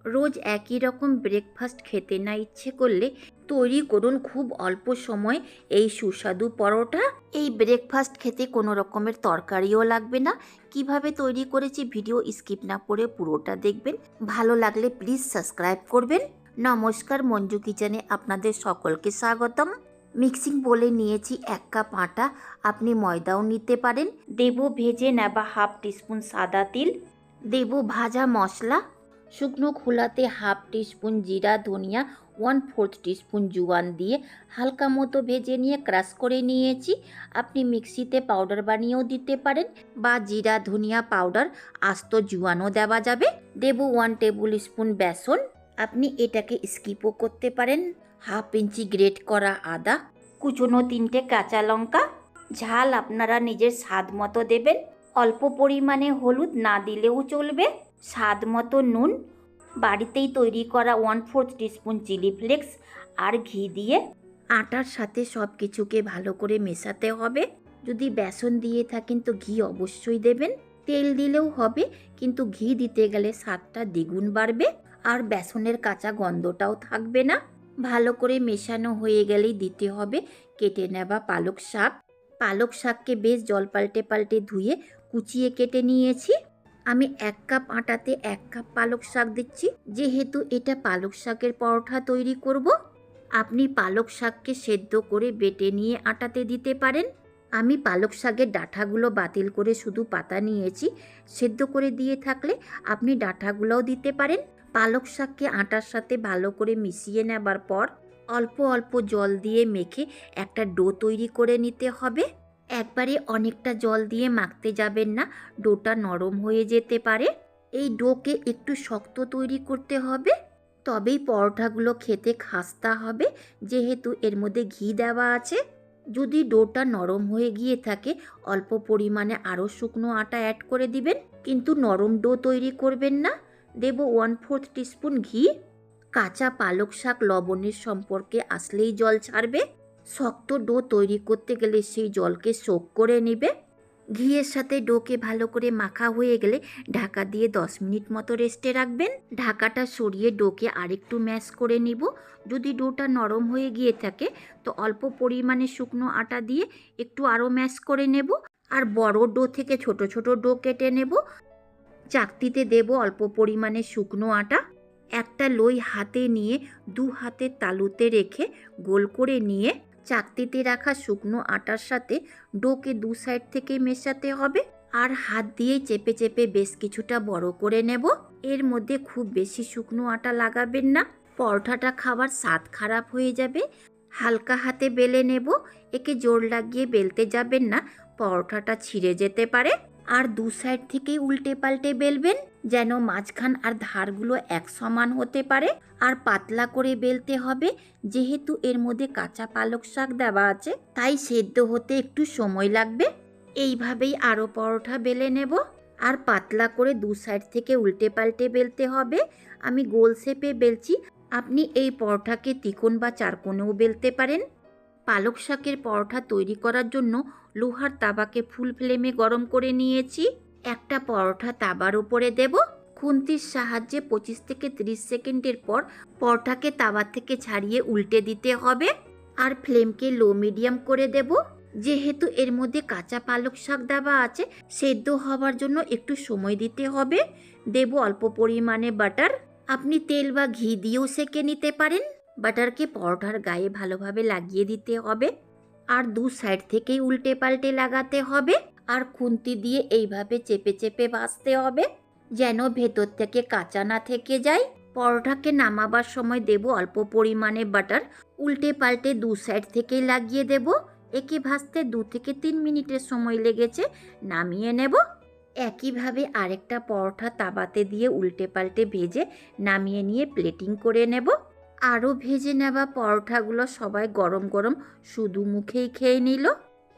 রোজ একই রকম ব্রেকফাস্ট খেতে না ইচ্ছে করলে তৈরি করুন খুব অল্প সময় এই সুস্বাদু পরোটা। এই ব্রেকফাস্ট খেতে কোনো রকমের তরকারিও লাগবে না। কিভাবে তৈরি করেছি ভিডিও স্কিপ না করে পুরোটা দেখবেন। ভালো লাগলে প্লিজ সাবস্ক্রাইব করবেন। নমস্কার, মঞ্জু কিচেনে আপনাদের সকলকে স্বাগতম। মিক্সিং বোলে নিয়েছি 1 কাপ আটা, আপনি ময়দাও নিতে পারেন। দেব ভেজে নেওয়া হাফ টিস্পুন সাদা তিল, দেব ভাজা মশলা, শুকনো খোলাতে হাফ টিস্পুন জিরা ধনিয়া, 1/4 টিস্পুন জোয়ান দিয়ে হালকা মতো ভেজে নিয়ে ক্রাশ করে নিয়েছি। আপনি মিক্সিতে পাউডার বানিয়েও দিতে পারেন বা জিরা ধনিয়া পাউডার আস্ত জোয়ানও দেওয়া যাবে। দেব 1 টেবিল স্পুন বেসন, আপনি এটাকে স্কিপও করতে পারেন। হাফ ইঞ্চি গ্রেট করা আদা, কুচনো 3টে কাঁচা লঙ্কা, ঝাল আপনারা নিজের স্বাদ মতো দেবেন। অল্প পরিমাণে হলুদ, না দিলেও চলবে। স্বাদ মতো নুন, বাড়িতেই তৈরি করা 1/4 টিস্পুন চিলি ফ্লেক্স আর ঘি দিয়ে আটার সাথে সব কিছুকে ভালো করে মেশাতে হবে। যদি বেসন দিয়ে থাকেন তো ঘি অবশ্যই দেবেন। তেল দিলেও হবে, কিন্তু ঘি দিতে গেলে স্বাদটা দ্বিগুণ বাড়বে আর বেসনের কাঁচা গন্ধটাও থাকবে না। ভালো করে মেশানো হয়ে গেলেই দিতে হবে কেটে নেওয়া পালক শাক। পালক শাককে বেশ জল পাল্টে পাল্টে ধুয়ে কুচিয়ে কেটে নিয়েছি। আমি 1 কাপ আটাতে 1 কাপ পালক শাক দিচ্ছি, যেহেতু এটা পালক শাকের পরোটা তৈরি করব। আপনি পালক শাককে সেদ্ধ করে বেটে নিয়ে আটাতে দিতে পারেন। আমি পালক শাকের ডাঁটাগুলো বাতিল করে শুধু পাতা নিয়েছি। সেদ্ধ করে দিয়ে থাকলে আপনি ডাঁটাগুলোও দিতে পারেন। পালক শাককে আটার সাথে ভালো করে মিশিয়ে নেবার পর অল্প অল্প জল দিয়ে মেখে একটা ডো তৈরি করে নিতে হবে। একবারে অনেকটা জল দিয়ে মাখতে যাবেন না, ডোটা নরম হয়ে যেতে পারে। এই ডোকে একটু শক্ত তৈরি করতে হবে, তবেই পরোটাগুলো খেতে খাস্তা হবে, যেহেতু এর মধ্যে ঘি দেওয়া আছে। যদি ডোটা নরম হয়ে গিয়ে থাকে অল্প পরিমাণে আরও শুকনো আটা অ্যাড করে দিবেন, কিন্তু নরম ডো তৈরি করবেন না। দেব 1/4 টিস্পুন ঘি। কাঁচা পালক শাক লবণের সম্পর্কে আসলেই জল ছাড়বে। শক্ত ডো তৈরি করতে গেলে সেই জলকে সোক করে নেবে। ঘিয়ের সাথে ডোকে ভালো করে মাখা হয়ে গেলে ঢাকা দিয়ে 10 মিনিট মতো রেস্টে রাখবেন। ঢাকাটা সরিয়ে ডোকে আরেকটু ম্যাশ করে নিব। যদি ডোটা নরম হয়ে গিয়ে থাকে তো অল্প পরিমাণে শুকনো আটা দিয়ে একটু আরও ম্যাশ করে নেব। আর বড় ডো থেকে ছোট ছোট ডো কেটে নেব। চাকতিতে দেব অল্প পরিমাণে শুকনো আটা। একটা লই হাতে নিয়ে 2 হাতের তালুতে রেখে গোল করে নিয়ে চাকতিতে রাখা শুকনো আটার সাথে ডোকে 2 সাইড থেকে মেশাতে হবে আর হাত দিয়ে চেপে চেপে বেশ কিছুটা বড় করে নেব। এর মধ্যে খুব বেশি শুকনো আটা লাগাবেন না, পরোটাটা খাবার স্বাদ খারাপ হয়ে যাবে। হালকা হাতে বেলে নেব। একে জোর লাগিয়ে বেলতে যাবেন না, পরোটাটা ছিঁড়ে যেতে পারে। আর 2 সাইড থেকেই উল্টে পাল্টে বেলবেন, যেন মাঝখান আর ধারগুলো এক সমান হতে পারে। আর পাতলা করে বেলতে হবে, যেহেতু এর মধ্যে কাঁচা পালক শাক দেওয়া আছে তাই সেদ্ধ হতে একটু সময় লাগবে। এইভাবেই আরও পরোটা বেলে নেব। আর পাতলা করে 2 সাইড থেকে উল্টে পাল্টে বেলতে হবে। আমি গোল শেপে বেলছি, আপনি এই পরোটাকে ত্রিকোণ বা চারকোণেও বেলতে পারেন। পালক শাকের পরোটা তৈরি করার জন্য লোহার তাওয়াকে ফুল ফ্লেমে গরম করে নিয়েছি। একটা পরোটা তাওয়ার উপরে দেব। খুন্তির সাহায্যে 25 থেকে 30 সেকেন্ডের পর পরোটাকে তাওয়া থেকে ছাড়িয়ে উল্টে দিতে হবে। আর ফ্লেমকে লো মিডিয়াম করে দেব। যেহেতু এর মধ্যে কাঁচা পালক শাক দেওয়া আছে, সেদ্ধ হওয়ার জন্য একটু সময় দিতে হবে। দেব অল্প পরিমাণে বাটার, আপনি তেল বা ঘি দিয়েও সেঁকে নিতে পারেন। বাটারকে পরোটার গায়ে ভালোভাবে লাগিয়ে দিতে হবে আর 2 সাইড থেকেই উল্টে পাল্টে লাগাতে হবে। আর খুন্তি দিয়ে এইভাবে চেপে চেপে ভাজতে হবে, যেন ভেতর থেকে কাঁচা না থেকে যায়। পরোটাকে নামাবার সময় দেব অল্প পরিমাণে বাটার, উল্টে পাল্টে 2 সাইড থেকেই লাগিয়ে দেব। একে ভাজতে 2 থেকে 3 মিনিটের সময় লেগেছে, নামিয়ে নেব। একইভাবে আরেকটা পরোটা তাওয়াতে দিয়ে উল্টে পাল্টে ভেজে নামিয়ে নিয়ে প্লেটিং করে নেব। আরও ভেজে নেওয়া পরোটাগুলো সবাই গরম গরম শুধু মুখেই খেয়ে নিল।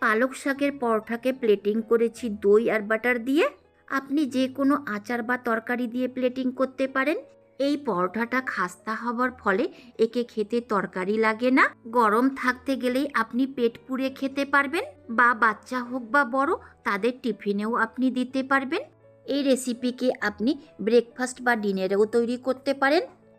পালক শাকের পরোটাকে প্লেটিং করেছি দই আর বাটার দিয়ে। আপনি যে কোনো আচার বা তরকারি দিয়ে প্লেটিং করতে পারেন। এই পরোটাটা খাস্তা হওয়ার ফলে একে খেতে তরকারি লাগে না। গরম থাকতে গেলেই আপনি পেট পুড়ে খেতে পারবেন, বা বাচ্চা হোক বা বড় তাদের টিফিনেও আপনি দিতে পারবেন। এই রেসিপিকে আপনি ব্রেকফাস্ট বা ডিনারেও তৈরি করতে পারেন।